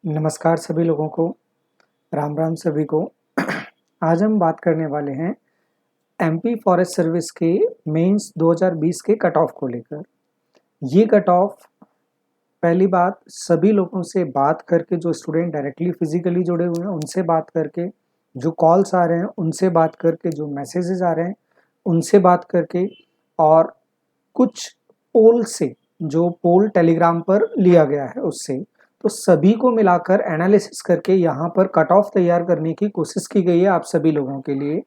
नमस्कार सभी लोगों को, राम राम सभी को। आज हम बात करने वाले हैं एमपी फॉरेस्ट सर्विस के मेंस 2020 के कट ऑफ को लेकर। ये कट ऑफ पहली बात सभी लोगों से बात करके, जो स्टूडेंट डायरेक्टली फिजिकली जुड़े हुए हैं उनसे बात करके, जो कॉल्स आ रहे हैं उनसे बात करके, जो मैसेजेस आ रहे हैं उनसे बात करके, और कुछ पोल से, जो पोल टेलीग्राम पर लिया गया है उससे, तो सभी को मिलाकर एनालिसिस करके यहाँ पर कट ऑफ तैयार करने की कोशिश की गई है आप सभी लोगों के लिए।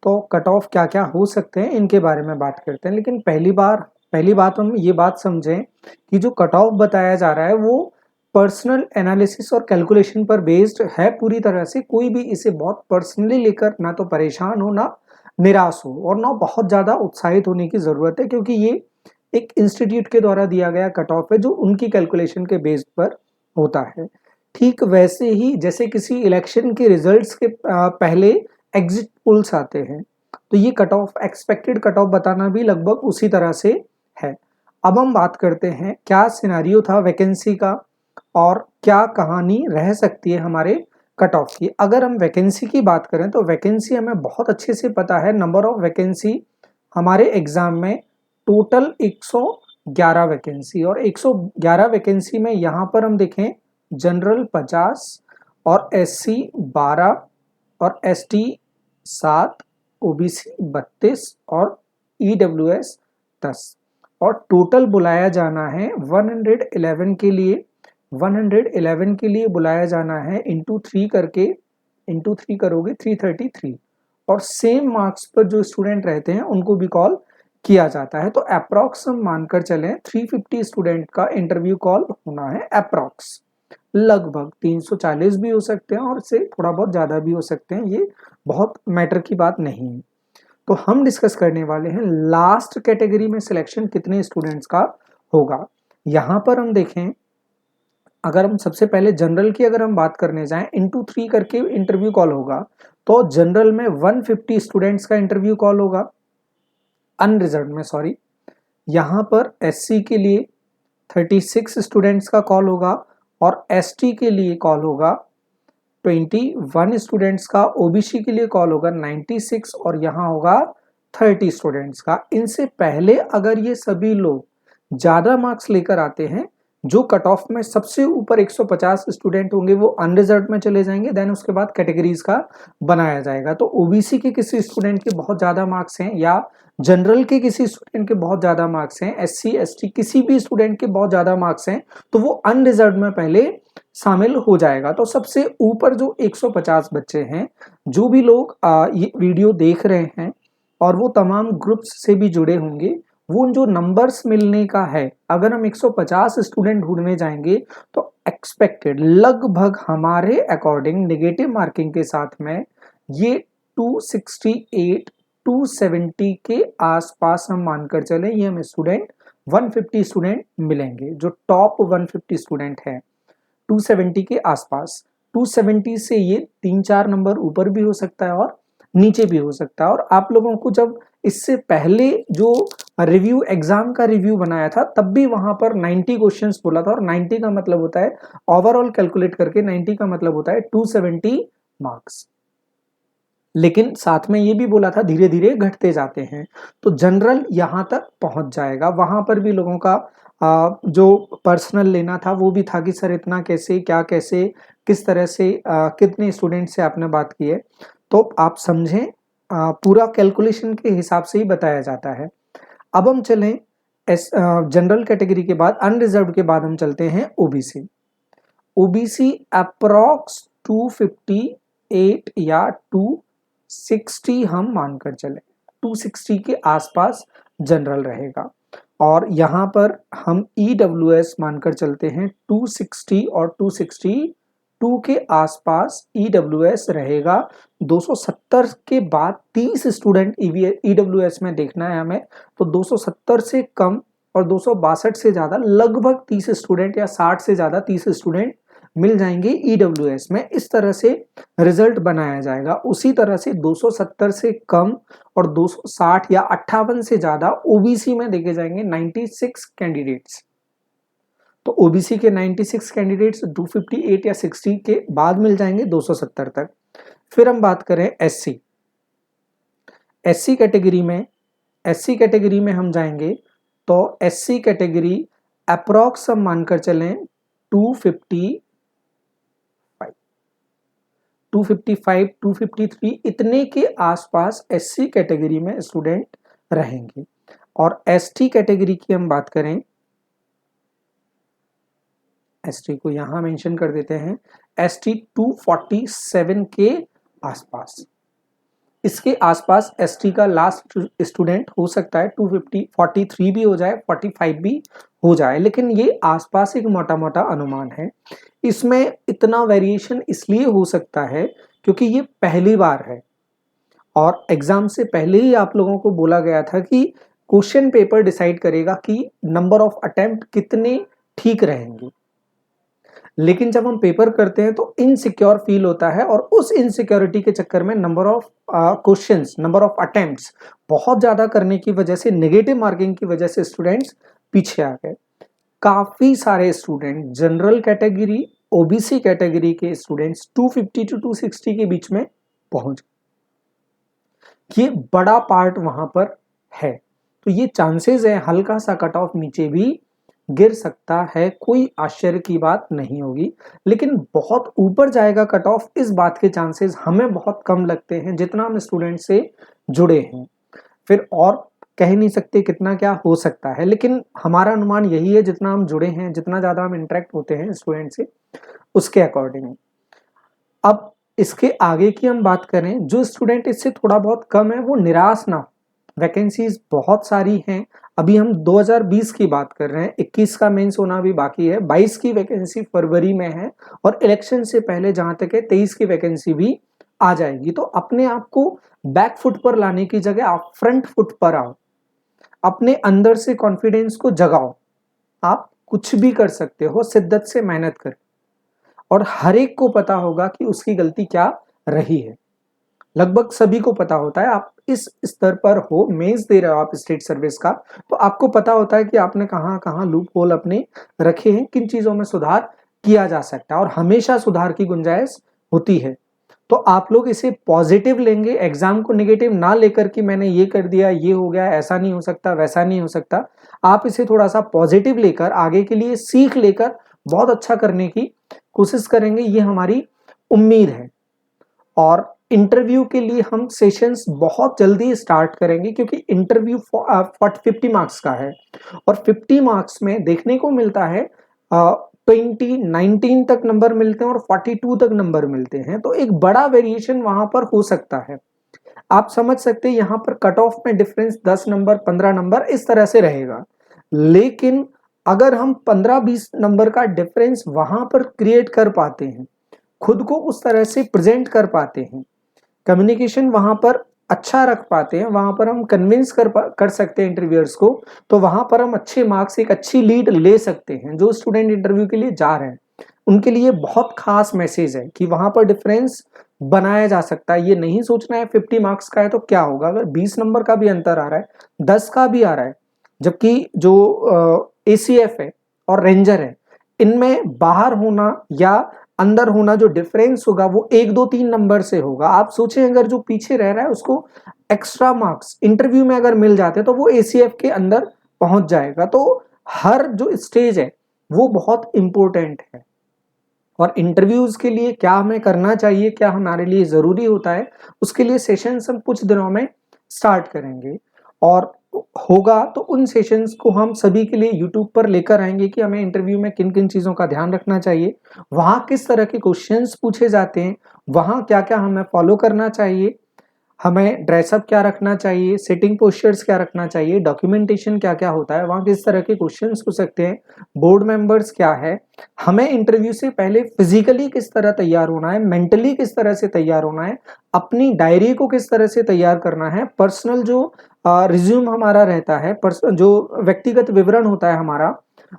तो कट ऑफ क्या क्या हो सकते हैं इनके बारे में बात करते हैं, लेकिन पहली बात हम ये बात समझें कि जो कट ऑफ बताया जा रहा है वो पर्सनल एनालिसिस और कैलकुलेशन पर बेस्ड है पूरी तरह से। कोई भी इसे बहुत पर्सनली लेकर ना तो परेशान हो, ना निराश हो, और ना बहुत ज़्यादा उत्साहित होने की ज़रूरत है, क्योंकि ये एक इंस्टीट्यूट के द्वारा दिया गया कट ऑफ है जो उनकी कैलकुलेशन के बेस पर होता है। ठीक वैसे ही जैसे किसी इलेक्शन के रिजल्ट्स के पहले एग्जिट पोल्स आते हैं, तो ये cut off, expected cut off बताना भी लगभग उसी तरह से है। अब हम बात करते हैं क्या सिनेरियो था वैकेंसी का और क्या कहानी रह सकती है हमारे कट ऑफ की। अगर हम वैकेंसी की बात करें तो वैकेंसी हमें बहुत अच्छे से पता है। नंबर ऑफ वैकेंसी हमारे एग्जाम में टोटल 111 वैकेंसी, और 111 वैकेंसी में यहाँ पर हम देखें जनरल 50 और एससी 12 और एसटी 7, ओबीसी 32 और ईडब्ल्यूएस 10, और टोटल बुलाया जाना है 111 के लिए। 111 के लिए बुलाया जाना है इंटू 3 करके, इंटू 3 करोगे 333, और सेम मार्क्स पर जो स्टूडेंट रहते हैं उनको भी कॉल किया जाता है। तो अप्रॉक्स हम मानकर चलें 350 स्टूडेंट का इंटरव्यू कॉल होना है अप्रॉक्स। लगभग 340 भी हो सकते हैं और इससे थोड़ा बहुत ज़्यादा भी हो सकते हैं, ये बहुत मैटर की बात नहीं है। तो हम डिस्कस करने वाले हैं लास्ट कैटेगरी में सिलेक्शन कितने स्टूडेंट्स का होगा। यहाँ पर हम देखें, अगर हम सबसे पहले जनरल की अगर हम बात करने जाएं, इंटू 3 करके इंटरव्यू कॉल होगा, तो जनरल में 150 स्टूडेंट्स का इंटरव्यू कॉल होगा, अनरिजर्व में सॉरी। यहाँ पर एससी के लिए 36 स्टूडेंट्स का कॉल होगा, और एसटी के लिए कॉल होगा 21 स्टूडेंट्स का, ओबीसी के लिए कॉल होगा 96, और यहाँ होगा 30 स्टूडेंट्स का। इनसे पहले अगर ये सभी लोग ज़्यादा मार्क्स लेकर आते हैं, जो कट ऑफ में सबसे ऊपर 150 स्टूडेंट होंगे वो अनरिजर्व में चले जाएंगे, देन उसके बाद कैटेगरीज का बनाया जाएगा। तो ओबीसी के किसी स्टूडेंट के बहुत ज़्यादा मार्क्स हैं, या जनरल के किसी स्टूडेंट के बहुत ज़्यादा मार्क्स हैं, एससी एसटी किसी भी स्टूडेंट के बहुत ज़्यादा मार्क्स हैं, तो वो अनरिजर्व में पहले शामिल हो जाएगा। तो सबसे ऊपर जो 150 बच्चे हैं, जो भी लोग ये वीडियो देख रहे हैं और वो तमाम ग्रुप्स से भी जुड़े होंगे, वो जो नंबर्स मिलने का है, अगर हम 150 स्टूडेंट ढूंढने जाएंगे तो एक्सपेक्टेड लगभग हमारे अकॉर्डिंग नेगेटिव मार्किंग के साथ में ये 268 270 के आसपास हम मानकर चले, ये हमें स्टूडेंट 150 स्टूडेंट मिलेंगे। जो टॉप 150 स्टूडेंट है 270 के आसपास, 270 से ये 3-4 नंबर ऊपर भी हो सकता है और नीचे भी हो सकता है। और आप लोगों को जब इससे पहले जो रिव्यू, एग्जाम का रिव्यू बनाया था, तब भी वहां पर 90 क्वेश्चंस बोला था, और 90 का मतलब होता है ओवरऑल कैलकुलेट करके 90 का मतलब होता है 270 मार्क्स। लेकिन साथ में ये भी बोला था धीरे धीरे घटते जाते हैं, तो जनरल यहां तक पहुंच जाएगा। वहां पर भी लोगों का जो पर्सनल लेना था वो भी था कि सर इतना कैसे, क्या कैसे, किस तरह से, कितने स्टूडेंट से आपने बात की है, तो आप समझें पूरा कैलकुलेशन के हिसाब से ही बताया जाता है। अब हम चलें जनरल कैटेगरी के बाद, अनरिजर्व के बाद हम चलते हैं ओबीसी। ओबीसी अप्रॉक्स 258 या 260 हम मानकर चले, 260 के आसपास जनरल रहेगा। और यहाँ पर हम ईडब्ल्यूएस मानकर चलते हैं 260 और 262 के आसपास ईडब्ल्यूएस रहेगा। 270 के बाद 30 स्टूडेंट ईडब्ल्यूएस में देखना है हमें, तो 270 से कम और 262 से ज़्यादा, लगभग 30 स्टूडेंट या 60 से ज़्यादा 30 स्टूडेंट मिल जाएंगे ईडब्ल्यूएस में। इस तरह से रिजल्ट बनाया जाएगा। उसी तरह से 270 से कम और 260 या 58 से ज्यादा ओबीसी में देखे जाएंगे 96 कैंडिडेट्स। तो ओबीसी के 96 कैंडिडेट्स 258 या 60 के बाद मिल जाएंगे 270 तक। फिर हम बात करें एससी, एससी कैटेगरी में हम जाएंगे तो एससी कैटेगरी अप्रॉक्स हम मानकर चलें 255, 253 इतने के आसपास एससी कैटेगरी में स्टूडेंट रहेंगे। और एसटी कैटेगरी की हम बात करें, एसटी को यहां मेंशन कर देते हैं, एसटी 247 के आसपास, इसके आसपास एसटी का लास्ट स्टूडेंट हो सकता है। 250, 43 भी हो जाए, 45 भी हो जाए, लेकिन ये आसपास एक मोटा मोटा अनुमान है। इसमें इतना वेरिएशन इसलिए हो सकता है क्योंकि ये पहली बार है और एग्जाम से पहले ही आप लोगों को बोला गया था कि क्वेश्चन पेपर डिसाइड करेगा कि नंबर ऑफ अटेम्प्ट कितने ठीक रहेंगे। लेकिन जब हम पेपर करते हैं तो इनसिक्योर फील होता है और उस इनसिक्योरिटी के चक्कर में number of questions, number of attempts बहुत ज्यादा करने की वजह से, नेगेटिव मार्किंग की वजह से स्टूडेंट्स पीछे आ गए। काफी सारे student general category, OBC category के स्टूडेंट्स 250 to 260 के बीच में पहुंच गए। ये बड़ा पार्ट वहां पर है, तो ये चांसेस है हल्का सा कट ऑफ नीचे भी गिर सकता है, कोई आश्चर्य की बात नहीं होगी। लेकिन बहुत ऊपर जाएगा कट ऑफ, इस बात के चांसेस हमें बहुत कम लगते हैं जितना हम स्टूडेंट से जुड़े हैं। फिर और कह नहीं सकते कितना क्या हो सकता है, लेकिन हमारा अनुमान यही है, जितना हम जुड़े हैं, जितना ज्यादा हम इंटरेक्ट होते हैं स्टूडेंट से, उसके अकॉर्डिंग। अब इसके आगे की हम बात करें, जो स्टूडेंट इससे थोड़ा बहुत कम है वो निराश ना हो, वैकेंसीज बहुत सारी हैं। अभी हम 2020 की बात कर रहे हैं, 21 का मेंस होना भी बाकी है, 22 की वैकेंसी फरवरी में है और इलेक्शन से पहले जहां तक है 23 की वैकेंसी भी आ जाएगी। तो अपने आप को बैक फुट पर लाने की जगह आप फ्रंट फुट पर आओ, अपने अंदर से कॉन्फिडेंस को जगाओ, आप कुछ भी कर सकते हो, शिद्दत से मेहनत कर। और हर एक को पता होगा कि उसकी गलती क्या रही है, लगभग सभी को पता होता है। आप इस स्तर पर हो, मेंस दे रहे हो आप स्टेट सर्विस का, तो आपको पता होता है कि आपने कहां कहां लूप होल अपने रखे हैं, किन चीजों में सुधार किया जा सकता है और हमेशा सुधार की गुंजाइश होती है। तो आप लोग इसे पॉजिटिव लेंगे, एग्जाम को नेगेटिव ना लेकर कि मैंने ये कर दिया, ये हो गया, ऐसा नहीं हो सकता, वैसा नहीं हो सकता। आप इसे थोड़ा सा पॉजिटिव लेकर, आगे के लिए सीख लेकर बहुत अच्छा करने की कोशिश करेंगे, ये हमारी उम्मीद है। और इंटरव्यू के लिए हम सेशंस बहुत जल्दी स्टार्ट करेंगे, क्योंकि इंटरव्यू 50 मार्क्स का है और 50 मार्क्स में देखने को मिलता है 19 तक नंबर मिलते हैं और 42 तक नंबर मिलते हैं, तो एक बड़ा वेरिएशन वहां पर हो सकता है। आप समझ सकते हैं यहाँ पर कट ऑफ में डिफरेंस 10 नंबर, 15 नंबर इस तरह से रहेगा। लेकिन अगर हम 15-20 नंबर का डिफरेंस वहां पर क्रिएट कर पाते हैं, खुद को उस तरह से प्रेजेंट कर पाते हैं, कम्युनिकेशन वहां पर अच्छा रख पाते हैं, वहां पर हम कन्विंस कर सकते हैं इंटरव्यूअर्स को, तो वहां पर हम अच्छे मार्क्स, एक अच्छी लीड ले सकते हैं। जो स्टूडेंट इंटरव्यू के लिए जा रहे हैं उनके लिए बहुत खास मैसेज है कि वहां पर डिफरेंस बनाया जा सकता है। ये नहीं सोचना है 50 मार्क्स का है तो क्या होगा, अगर 20 नंबर का भी अंतर आ रहा है, 10 का भी आ रहा है, जबकि जो एसीएफ है और रेंजर है, इनमें बाहर होना या अंदर होना जो डिफरेंस होगा वो 1, 2, 3 नंबर से होगा। आप सोचें अगर जो पीछे रह रहा है उसको एक्स्ट्रा मार्क्स इंटरव्यू में अगर मिल जाते तो वो एसीएफ के अंदर पहुंच जाएगा। तो हर जो स्टेज है वो बहुत इंपॉर्टेंट है और इंटरव्यूज के लिए क्या हमें करना चाहिए, क्या हमारे लिए जरूरी होता है, उसके लिए सेशंस हम कुछ दिनों में स्टार्ट करेंगे और होगा तो उन सेशंस को हम सभी के लिए यूट्यूब पर लेकर आएंगे कि हमें इंटरव्यू में किन किन चीजों का ध्यान रखना चाहिए, वहां किस तरह के क्वेश्चंस पूछे जाते हैं, वहां क्या क्या हमें फॉलो करना चाहिए, हमें ड्रेसअप क्या रखना चाहिए, सिटिंग पोस्चर्स क्या रखना चाहिए, डॉक्यूमेंटेशन क्या क्या होता है, वहां किस तरह के क्वेश्चंस हो सकते हैं, बोर्ड मेंबर्स क्या है, हमें इंटरव्यू से पहले फिजिकली किस तरह तैयार होना है, मेंटली किस तरह से तैयार होना है, अपनी डायरी को किस तरह से तैयार करना है, पर्सनल जो रिज्यूम हमारा रहता है, जो व्यक्तिगत विवरण होता है हमारा,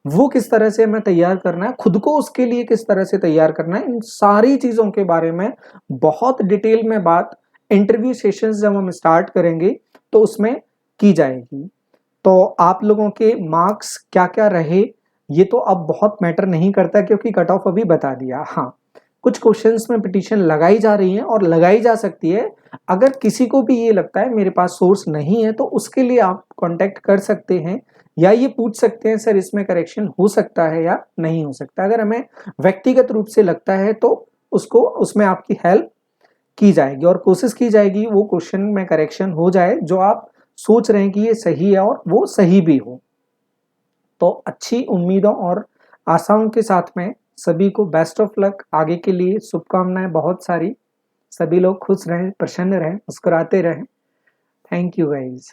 वो किस तरह से हमें तैयार करना है, खुद को उसके लिए किस तरह से तैयार करना है, इन सारी चीजों के बारे में बहुत डिटेल में बात इंटरव्यू सेशंस जब हम स्टार्ट करेंगे तो उसमें की जाएगी। तो आप लोगों के मार्क्स क्या क्या रहे, ये तो अब बहुत मैटर नहीं करता क्योंकि कट ऑफ अभी बता दिया। हाँ, कुछ क्वेश्चंस में पिटीशन लगाई जा रही है और लगाई जा सकती है। अगर किसी को भी ये लगता है मेरे पास सोर्स नहीं है तो उसके लिए आप कांटेक्ट कर सकते हैं या ये पूछ सकते हैं सर इसमें करेक्शन हो सकता है या नहीं हो सकता। अगर हमें व्यक्तिगत रूप से लगता है तो उसको उसमें आपकी हेल्प की जाएगी और कोशिश की जाएगी वो क्वेश्चन में करेक्शन हो जाए जो आप सोच रहे हैं कि ये सही है और वो सही भी हो। तो अच्छी उम्मीदों और आशाओं के साथ में सभी को बेस्ट ऑफ लक, आगे के लिए शुभकामनाएं बहुत सारी। सभी लोग खुश रहें, प्रसन्न रहें, मुस्कुराते रहें। Thank you guys.